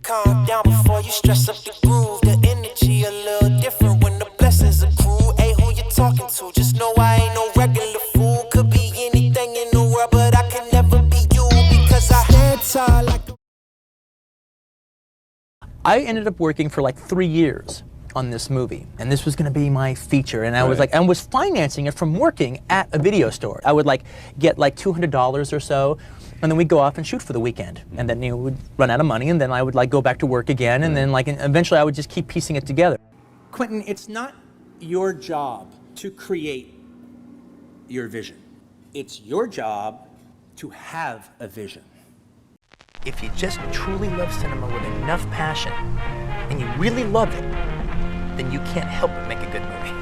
calm down before you stress up the groove. The energy a little different when the blessings accrue. Hey, who you talking to? Just know I ain't no regular fool. Could be anything in the world, but I can never be you because I stand tall like. I ended up working for like 3 years on this movie, and this was going to be my feature, and I was like, I was financing it from working at a video store. I would like get like $200 or so, and then we'd go off and shoot for the weekend, and then we'd run out of money, and then I would like go back to work again, and then like eventually I would just keep piecing it together. Quentin, it's not your job to create your vision. It's your job to have a vision. If you just truly love cinema with enough passion, and you really love it, then you can't help but make a good movie.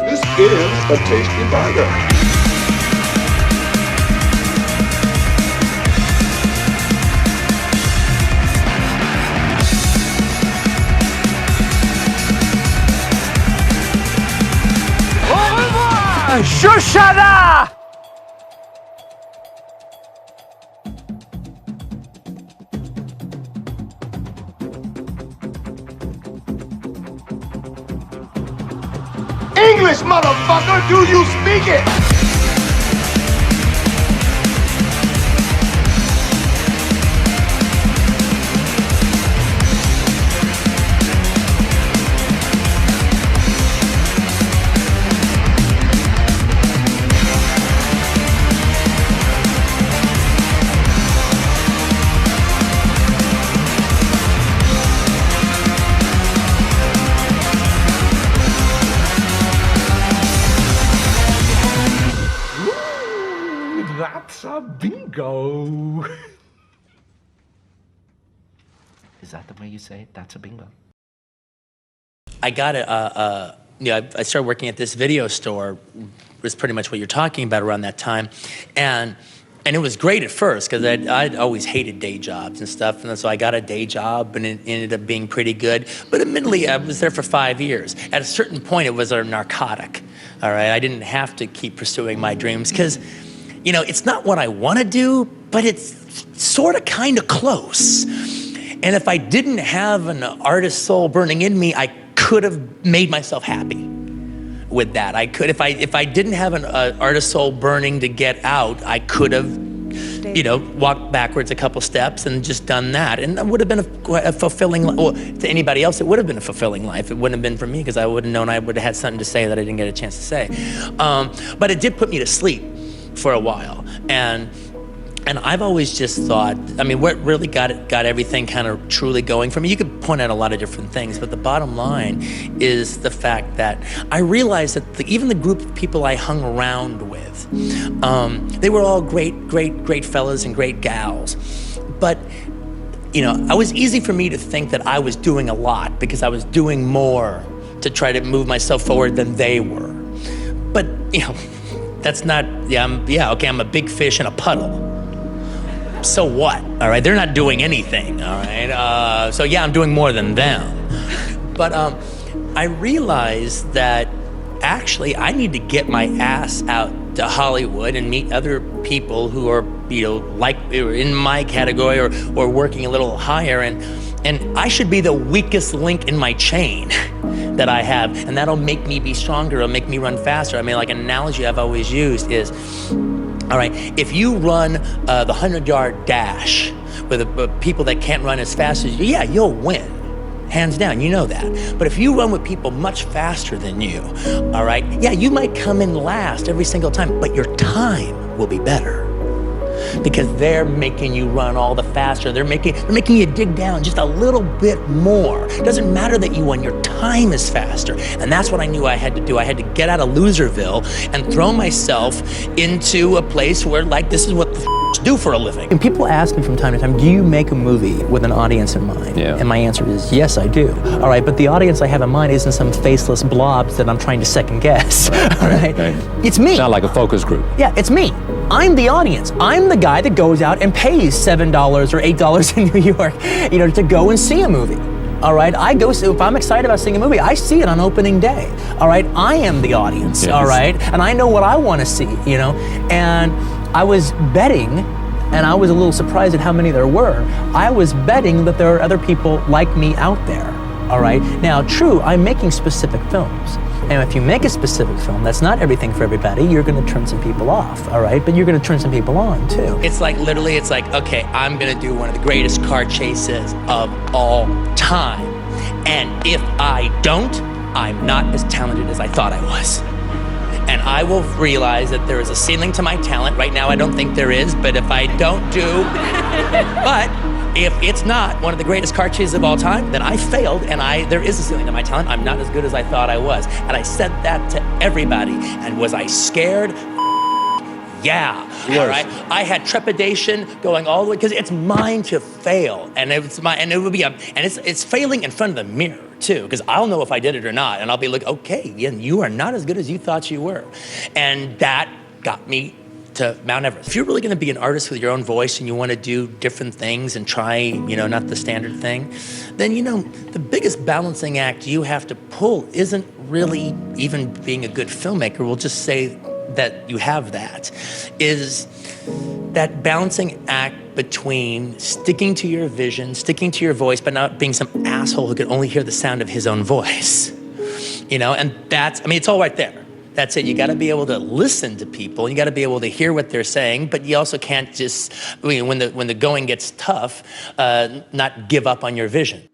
This is a tasty burger. Shoshana! English, motherfucker, do you speak it? That's a bingo. Is that the way you say it? That's a bingo. I got I started working at this video store, was pretty much what you're talking about around that time, and it was great at first because I'd always hated day jobs and stuff, and so I got a day job and it ended up being pretty good. But admittedly, I was there for 5 years. At a certain point, it was a narcotic. All right, I didn't have to keep pursuing my dreams because, you know, it's not what I want to do, but it's sort of kind of close. And if I didn't have an artist soul burning in me, I could have made myself happy with that. I could, if I didn't have an artist soul burning to get out, I could have, you know, walked backwards a couple steps and just done that. And that would have been a fulfilling, well, to anybody else, it would have been a fulfilling life. It wouldn't have been for me because I would have known I would have had something to say that I didn't get a chance to say. But it did put me to sleep for a while. And I've always just thought, I mean, what really got everything kind of truly going for me, you could point out a lot of different things, but the bottom line is the fact that I realized that even the group of people I hung around with, they were all great fellas and great gals. But, you know, it was easy for me to think that I was doing a lot because I was doing more to try to move myself forward than they were. But, you know, that's not, okay, I'm a big fish in a puddle. So what, all right? They're not doing anything, all right? So yeah, I'm doing more than them. But I realized that actually I need to get my ass out to Hollywood and meet other people who are, you know, like in my category or working a little higher, and I should be the weakest link in my chain that I have, and that'll make me be stronger, it'll make me run faster. I mean, like an analogy I've always used is, all right, if you run the 100-yard dash with people that can't run as fast as you, yeah, you'll win, hands down, you know that. But if you run with people much faster than you, all right, yeah, you might come in last every single time, but your time will be better because they're making you run all the faster. They're making you dig down just a little bit more. It doesn't matter that you won, your time is faster. And that's what I knew I had to do. I had to get out of Loserville and throw myself into a place where, like, this is what the do for a living. And people ask me from time to time, do you make a movie with an audience in mind? Yeah. And my answer is, yes, I do. All right, but the audience I have in mind isn't some faceless blobs that I'm trying to second guess. All right? It's me. Sound like a focus group. Yeah, it's me. I'm the audience. I'm the guy that goes out and pays $7 or $8 in New York, you know, to go and see a movie. all right? I go, so if I'm excited about seeing a movie, I see it on opening day, all right? I am the audience, Yes. all right? And I know what I want to see, you know? And I was betting, and I was a little surprised at how many there were. I was betting that there are other people like me out there, all right? Now, true, I'm making specific films. And if you make a specific film, that's not everything for everybody. You're going to turn some people off, all right? But you're going to turn some people on, too. It's like, literally, it's like, okay, I'm going to do one of the greatest car chases of all time. And if I don't, I'm not as talented as I thought I was. And I will realize that there is a ceiling to my talent. Right now, I don't think there is, but if I don't do, but if it's not one of the greatest car chases of all time, then I failed, and there is a ceiling to my talent. I'm not as good as I thought I was. And I said that to everybody. And was I scared? Yeah, all right? I had trepidation going all the way, because it's mine to fail. And it would be it's failing in front of the mirror, too, because I'll know if I did it or not. And I'll be like, okay, yeah, you are not as good as you thought you were. And that got me to Mount Everest. If you're really gonna be an artist with your own voice and you wanna do different things and try, you know, not the standard thing, then, you know, the biggest balancing act you have to pull isn't really even being a good filmmaker. We'll just say that you have that, is that balancing act between sticking to your vision, sticking to your voice, but not being some asshole who can only hear the sound of his own voice. You know, and it's all right there. That's it. You got to be able to listen to people. You got to be able to hear what they're saying, but you also can't just, when the going gets tough, not give up on your vision.